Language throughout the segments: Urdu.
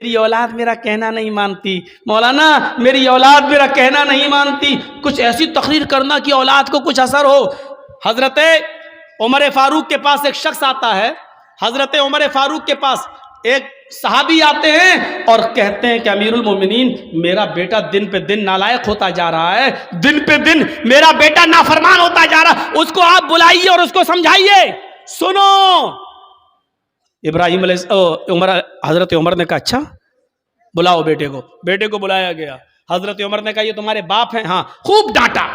میری اولاد میرا کہنا نہیں مانتی، مولانا میری اولاد میرا کہنا نہیں مانتی، کچھ ایسی تقریر کرنا کہ اولاد کو کچھ اثر ہو۔ حضرت عمر فاروق کے پاس ایک شخص آتا ہے، حضرت عمر فاروق کے پاس ایک صحابی آتے ہیں اور کہتے ہیں کہ امیر المومنین میرا بیٹا دن پہ دن نالائق ہوتا جا رہا ہے، دن پہ دن میرا بیٹا نافرمان ہوتا جا رہا ہے، اس کو آپ بلائیے اور اس کو سمجھائیے۔ سنو، ابراہیم علیہ حضرت عمر نے کہا اچھا بلاؤ بیٹے کو۔ بیٹے کو بلایا گیا، حضرت عمر نے کہا یہ تمہارے باپ ہیں؟ ہاں۔ خوب ڈانٹا،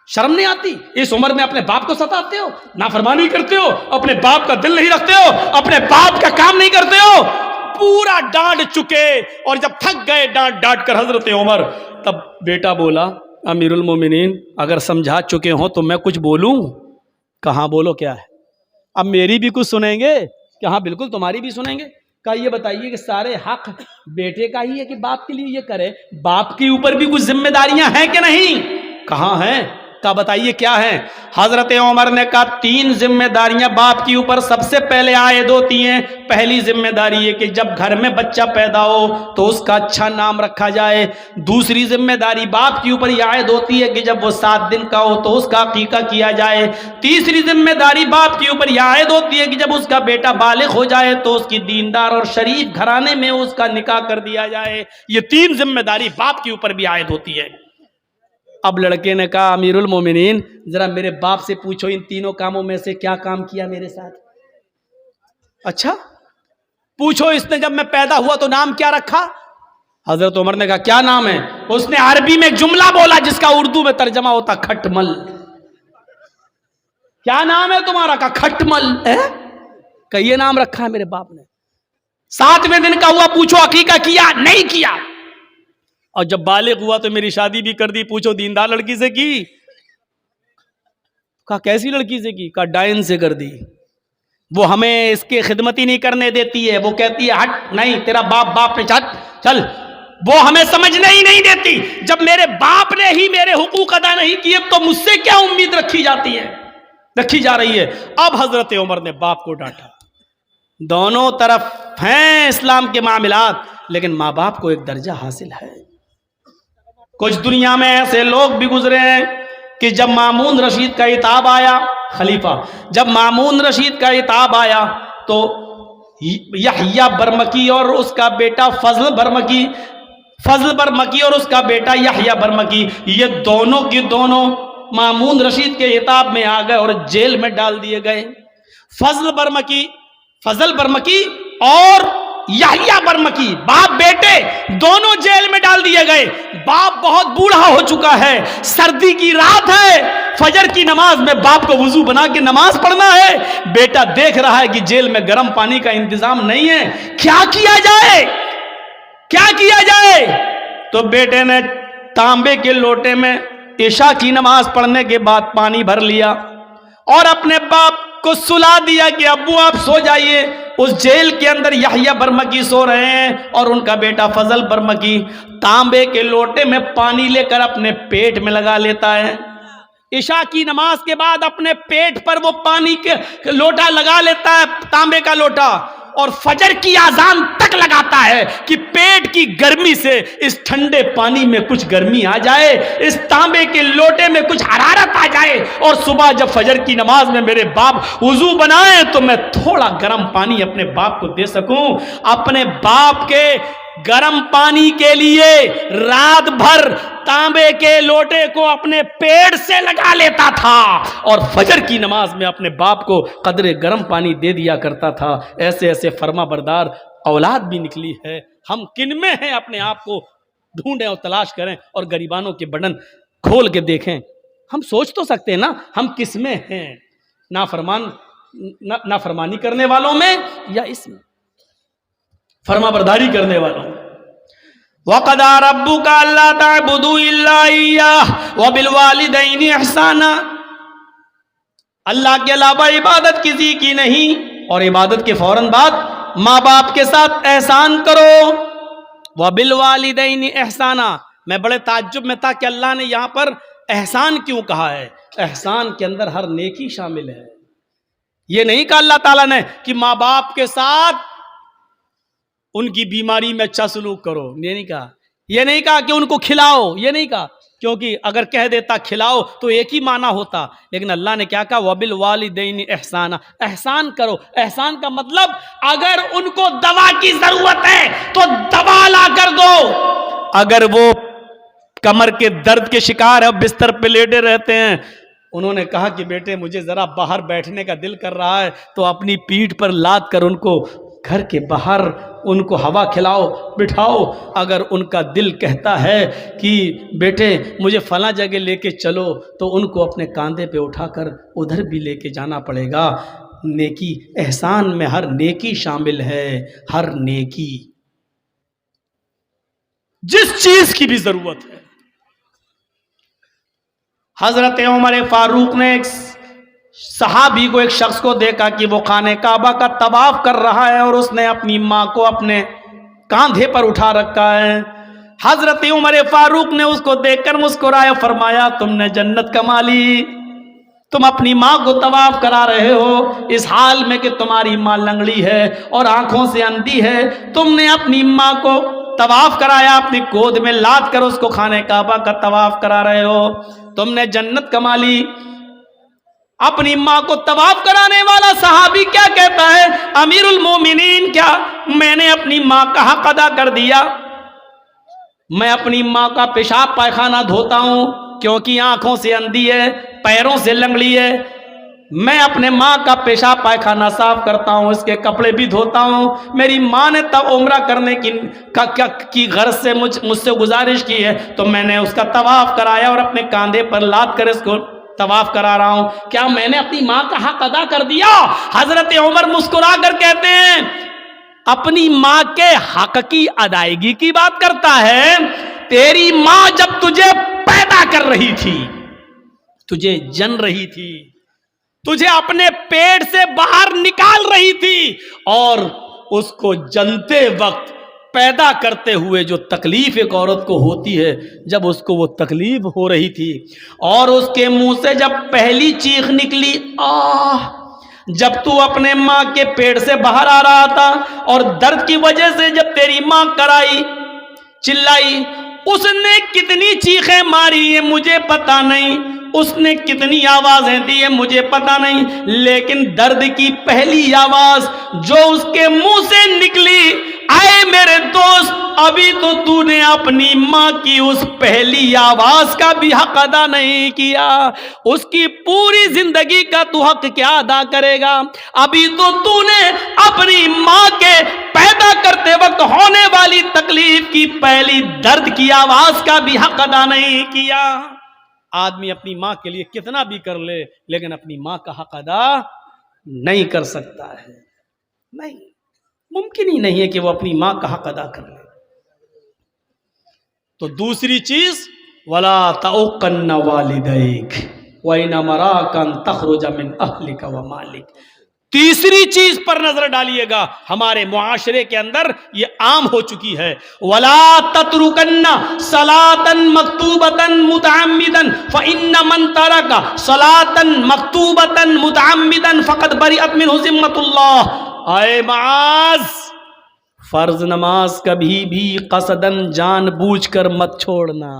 شرم نہیں آتی اس عمر میں اپنے باپ کو ستاتے ہو، نافرمانی کرتے ہو، اپنے باپ کا دل نہیں رکھتے ہو، اپنے باپ کا کام نہیں کرتے ہو۔ پورا ڈانٹ چکے اور جب تھک گئے ڈانٹ ڈانٹ کر حضرت عمر، تب بیٹا بولا امیر المومنین اگر سمجھا چکے ہوں تو میں کچھ بولوں؟ کہاں بولو کیا ہے، اب میری بھی کچھ سنیں گے؟ کہ ہاں بالکل تمہاری بھی سنیں گے۔ کہا یہ بتائیے کہ سارے حق بیٹے کا ہی ہے کہ باپ کے لیے یہ کرے؟ باپ کے اوپر بھی کچھ ذمہ داریاں ہیں کہ نہیں؟ کہاں ہیں؟ کہا بتائیے کیا ہے؟ حضرت عمر نے کہا 3 ذمہ داریاں باپ کے اوپر سب سے پہلے عائد ہوتی ہیں۔ پہلی ذمہ داری یہ کہ جب گھر میں بچہ پیدا ہو تو اس کا اچھا نام رکھا جائے۔ دوسری ذمہ داری باپ کے اوپر یہ عائد ہوتی ہے کہ جب وہ 7 دن کا ہو تو اس کا عقیقہ کیا جائے۔ تیسری ذمہ داری باپ کے اوپر یہ عائد ہوتی ہے کہ جب اس کا بیٹا بالغ ہو جائے تو اس کی دیندار اور شریف گھرانے میں اس کا نکاح کر دیا جائے۔ یہ 3 ذمہ داری باپ کے اوپر بھی عائد ہوتی ہے۔ اب لڑکے نے کہا امیر المومنین ذرا میرے باپ سے پوچھو ان تینوں کاموں میں سے کیا کام کیا میرے ساتھ؟ اچھا پوچھو اس نے جب میں پیدا ہوا تو نام کیا رکھا؟ حضرت عمر نے کہا کیا نام ہے؟ اس نے عربی میں ایک جملہ بولا جس کا اردو میں ترجمہ ہوتا کھٹمل۔ کیا نام ہے تمہارا؟ کہا کھٹمل۔ کہ یہ نام رکھا ہے میرے باپ نے۔ 7ویں دن کا ہوا، پوچھو عقیقہ کیا؟ نہیں کیا۔ اور جب بالغ ہوا تو میری شادی بھی کر دی، پوچھو دیندار لڑکی سے کی؟ کہا کیسی لڑکی سے کی؟ کہا ڈائن سے کر دی، وہ ہمیں اس کی خدمت ہی نہیں کرنے دیتی ہے، وہ کہتی ہے ہٹ نہیں تیرا باپ نے چل، وہ ہمیں سمجھنے ہی نہیں دیتی۔ جب میرے باپ نے ہی میرے حقوق ادا نہیں کیے تو مجھ سے کیا امید رکھی جا رہی ہے؟ اب حضرت عمر نے باپ کو ڈانٹا۔ دونوں طرف ہیں اسلام کے معاملات، لیکن ماں باپ کو ایک درجہ حاصل ہے۔ کچھ دنیا میں ایسے لوگ بھی گزرے ہیں کہ جب مامون رشید کا خطاب آیا، خلیفہ جب مامون رشید کا خطاب آیا تو یحییٰ برمکی اور اس کا بیٹا فضل برمکی اور اس کا بیٹا یحییٰ برمکی، یہ دونوں کی دونوں مامون رشید کے خطاب میں آ گئے اور جیل میں ڈال دیے گئے۔ فضل برمکی اور یحییٰ برمکی باپ بیٹے دونوں جیل میں ڈال دیے گئے۔ باپ بہت بوڑھا ہو چکا ہے، سردی کی رات ہے، فجر کی نماز میں باپ کو وضو بنا کے نماز پڑھنا ہے، بیٹا دیکھ رہا ہے کہ جیل میں گرم پانی کا انتظام نہیں ہے، کیا کیا جائے؟ تو بیٹے نے تانبے کے لوٹے میں عشاء کی نماز پڑھنے کے بعد پانی بھر لیا اور اپنے باپ کو سلا دیا کہ ابو آپ سو جائیے۔ اس جیل کے اندر یحییٰ برمکی سو رہے ہیں اور ان کا بیٹا فضل برمکی تانبے کے لوٹے میں پانی لے کر اپنے پیٹ میں لگا لیتا ہے۔ عشاء کی نماز کے بعد اپنے پیٹ پر وہ پانی کے لوٹا لگا لیتا ہے، تانبے کا لوٹا، اور فجر کی اذان تک لگاتا ہے کہ پیٹ کی گرمی سے اس ٹھنڈے پانی میں کچھ گرمی آ جائے، اس تانبے کے لوٹے میں کچھ حرارت آ جائے، اور صبح جب فجر کی نماز میں میرے باپ وضو بنائیں تو میں تھوڑا گرم پانی اپنے باپ کو دے سکوں۔ اپنے باپ کے گرم پانی کے لیے رات بھر تانبے کے لوٹے کو اپنے پیٹ سے لگا لیتا تھا اور فجر کی نماز میں اپنے باپ کو قدرے گرم پانی دے دیا کرتا تھا۔ ایسے ایسے فرما بردار اولاد بھی نکلی ہے۔ ہم کن میں ہیں اپنے آپ کو ڈھونڈیں اور تلاش کریں اور گریبانوں کے بٹن کھول کے دیکھیں۔ ہم سوچ تو سکتے ہیں نا ہم کس میں ہیں، نافرمانی کرنے والوں میں یا اس میں فرما برداری کرنے والوں میں۔ وَقَضَىٰ رَبُّكَ أَلَّا تَعْبُدُوا إِلَّا إِيَّاهُ وَبِالْوَالِدَيْنِ إِحْسَانًا، اللہ کے علاوہ عبادت کسی کی نہیں، اور عبادت کے فوراً بعد ماں باپ کے ساتھ احسان کرو۔ وَبِالْوَالِدَيْنِ إِحْسَانًا، میں بڑے تعجب میں تھا کہ اللہ نے یہاں پر احسان کیوں کہا ہے؟ احسان کے اندر ہر نیکی شامل ہے۔ یہ نہیں کہا اللہ تعالیٰ نے کہ ماں باپ کے ساتھ ان کی بیماری میں اچھا سلوک کرو، یہ نہیں کہا. یہ نہیں کہا کہ ان کو کھلاؤ، یہ نہیں کہا، کیونکہ اگر کہہ دیتا کھلاؤ تو ایک ہی معنی ہوتا. لیکن اللہ نے کیا کہا؟ وَبِالْوَالِدَيْنِ احسانا، احسان کرو. احسان کا مطلب اگر ان کو دوا کی ضرورت ہے تو دوا لا کر دو. اگر وہ کمر کے درد کے شکار ہے، بستر پہ لیٹے رہتے ہیں، انہوں نے کہا کہ بیٹے مجھے ذرا باہر بیٹھنے کا دل کر رہا ہے، تو اپنی پیٹھ پر لاد کر ان کو گھر کے باہر ان کو ہوا کھلاؤ، بٹھاؤ. اگر ان کا دل کہتا ہے کہ بیٹے مجھے فلاں جگہ لے کے چلو، تو ان کو اپنے کاندھے پہ اٹھا کر ادھر بھی لے کے جانا پڑے گا. نیکی، احسان میں ہر نیکی شامل ہے، ہر نیکی، جس چیز کی بھی ضرورت ہے. حضرت عمر فاروق نے ایک صحابی کو، ایک شخص کو دیکھا کہ وہ خانہ کعبہ کا طواف کر رہا ہے اور اس نے اپنی ماں کو اپنے کاندھے پر اٹھا رکھا ہے. حضرت عمر فاروق نے اس کو دیکھ کر مسکرایا، فرمایا تم نے جنت کما لی. تم اپنی ماں کو طواف کرا رہے ہو اس حال میں کہ تمہاری ماں لنگڑی ہے اور آنکھوں سے اندھی ہے. تم نے اپنی ماں کو طواف کرایا، اپنی گود میں لاد کر اس کو خانہ کعبہ کا طواف کرا رہے ہو. تم نے جنت کما لی. اپنی ماں کو طواف کرانے والا صحابی کیا کہتا ہے؟ امیر المومنین، کیا میں نے اپنی ماں کا حق ادا کر دیا؟ میں اپنی ماں کا پیشاب پائخانہ دھوتا ہوں کیونکہ آنکھوں سے اندھی ہے، پیروں سے لنگڑی ہے. میں اپنے ماں کا پیشاب پائخانہ صاف کرتا ہوں، اس کے کپڑے بھی دھوتا ہوں. میری ماں نے تب عمرہ کرنے کی غرض سے مجھ سے گزارش کی ہے تو میں نے اس کا طواف کرایا اور اپنے کاندھے پر لاد کر اس کو طواف کرا رہا ہوں. کیا میں نے اپنی ماں کا حق ادا کر دیا؟ حضرت عمر مسکرا کر کہتے ہیں اپنی ماں کے حق کی ادائیگی کی بات کرتا ہے. تیری ماں جب تجھے پیدا کر رہی تھی، تجھے جن رہی تھی، تجھے اپنے پیٹ سے باہر نکال رہی تھی، اور اس کو جنتے وقت پیدا کرتے ہوئے جو تکلیف ایک عورت کو ہوتی ہے، جب اس کو وہ تکلیف ہو رہی تھی اور اس کے منہ سے جب پہلی چیخ نکلی آہ، جب تو اپنے ماں کے پیٹ سے باہر آ رہا تھا اور درد کی وجہ سے جب تیری ماں کرائی، چلائی، اس نے کتنی چیخیں ماری ہیں مجھے پتا نہیں، اس نے کتنی آوازیں دی ہیں مجھے پتا نہیں، لیکن درد کی پہلی آواز جو اس کے منہ سے نکلی، اے میرے دوست، ابھی تو نے اپنی ماں کی اس پہلی آواز کا بھی حق ادا نہیں کیا. اس کی پوری زندگی کا تو حق کیا ادا کرے گا؟ ابھی تو نے اپنی ماں کے پیدا کرتے وقت ہونے والی تکلیف کی پہلی درد کی آواز کا بھی حق ادا نہیں کیا. آدمی اپنی ماں کے لیے کتنا بھی کر لے لیکن اپنی ماں کا حق ادا نہیں کر سکتا ہے. نہیں، ممکن ہی نہیں ہے کہ وہ اپنی ماں کا حق ادا کر لے. تو دوسری چیز وَلَا تَعُقَّنَّ وَالِدَيْكَ وَإِنْ أَمَرَاكَ أَن تَخْرُجَ مِنْ أَهْلِكَ وَمَالِكَ. تیسری چیز پر نظر ڈالیے گا، ہمارے معاشرے کے اندر یہ عام ہو چکی ہے. وَلَا تَتْرُكَنَّ صَلَاةً مَكْتُوبَةً مُتَعَمِّدًا فَإِنَّ مَنْ تَرَكَ صَلَاةً مَكْتُوبَةً مُتَعَمِّدًا فَقَدْ بَرِئَتْ مِنْهُ ذِمَّةُ اللَّهِ. اے معاذ، فرض نماز کبھی بھی قصدن جان بوجھ کر مت چھوڑنا.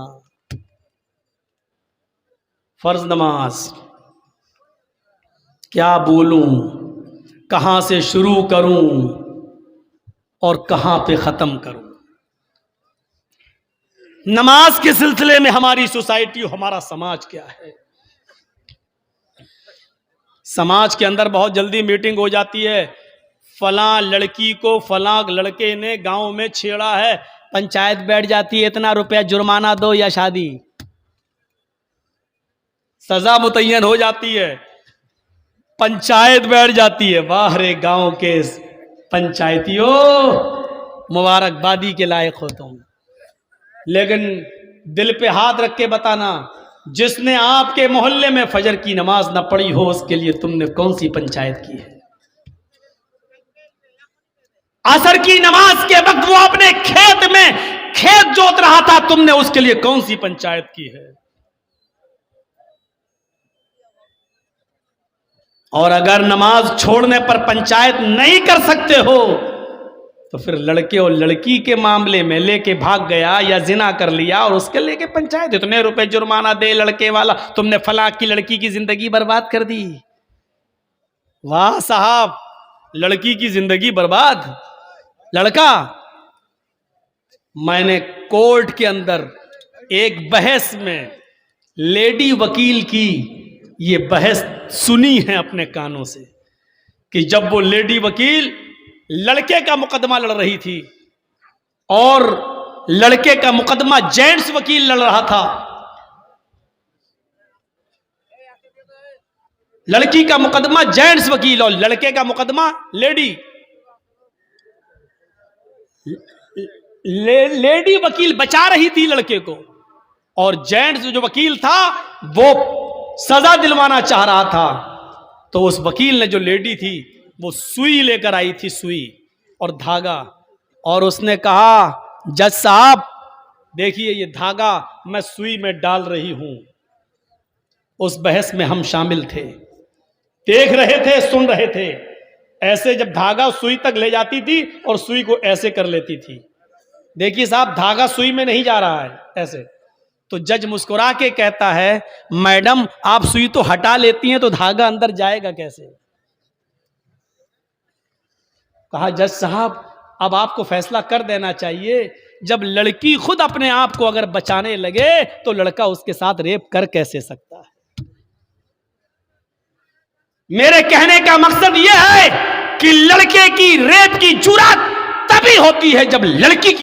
فرض نماز کیا بولوں، کہاں سے شروع کروں اور کہاں پہ ختم کروں؟ نماز کے سلسلے میں ہماری سوسائٹی، ہمارا سماج کیا ہے؟ سماج کے اندر بہت جلدی میٹنگ ہو جاتی ہے، فلاں لڑکی کو فلاں لڑکے نے گاؤں میں چھیڑا ہے، پنچایت بیٹھ جاتی ہے، اتنا روپیہ جرمانہ دو یا شادی. سزا متعین ہو جاتی ہے، پنچایت بیٹھ جاتی ہے. واہ رے گاؤں کے پنچایتیوں، مبارکبادی کے لائق ہو تم. لیکن دل پہ ہاتھ رکھ کے بتانا، جس نے آپ کے محلے میں فجر کی نماز نہ پڑھی ہو اس کے لیے تم نے کون سی پنچایت کی ہے؟ عصر کی نماز کے وقت وہ اپنے کھیت میں کھیت جوت رہا تھا، تم نے اس کے لیے کون سی پنچایت کی ہے؟ اور اگر نماز چھوڑنے پر پنچایت نہیں کر سکتے ہو تو پھر لڑکے اور لڑکی کے معاملے میں لے کے بھاگ گیا یا زنا کر لیا اور اس کے لے کے پنچایت اتنے روپے جرمانہ دے لڑکے والا، تم نے فلاں کی لڑکی کی زندگی برباد کر دی. واہ صاحب، لڑکی کی زندگی برباد. لڑکا، میں نے کورٹ کے اندر ایک بحث میں لیڈی وکیل کی یہ بحث سنی ہے اپنے کانوں سے کہ جب وہ لیڈی وکیل لڑکے کا مقدمہ لڑ رہی تھی اور لڑکے کا مقدمہ جینٹس وکیل لڑ رہا تھا، لڑکی کا مقدمہ جینٹس وکیل اور لڑکے کا مقدمہ لیڈی وکیل بچا رہی تھی لڑکے کو، اور جینٹس جو وکیل تھا وہ سزا دلوانا چاہ رہا تھا. تو اس وکیل نے جو لیڈی تھی وہ سوئی لے کر آئی تھی، سوئی اور دھاگا، اور اس نے کہا جج صاحب دیکھیے یہ دھاگا میں سوئی میں ڈال رہی ہوں. اس بحث میں ہم شامل تھے، دیکھ رہے تھے، سن رہے تھے. ایسے جب دھاگا سوئی تک لے جاتی تھی اور سوئی کو ایسے کر لیتی تھی، دیکھیے صاحب دھاگا سوئی میں نہیں جا رہا ہے ایسے. تو جج مسکرا کے کہتا ہے میڈم آپ سوئی تو ہٹا لیتی ہیں تو دھاگا اندر جائے گا کیسے؟ کہا جج صاحب اب آپ کو فیصلہ کر دینا چاہیے، جب لڑکی خود اپنے آپ کو اگر بچانے لگے تو لڑکا اس کے ساتھ ریپ کر کیسے سکتا ہے؟ میرے کہنے کا مقصد یہ ہے کہ لڑکے کی ریپ کی جرات تبھی ہوتی ہے جب لڑکی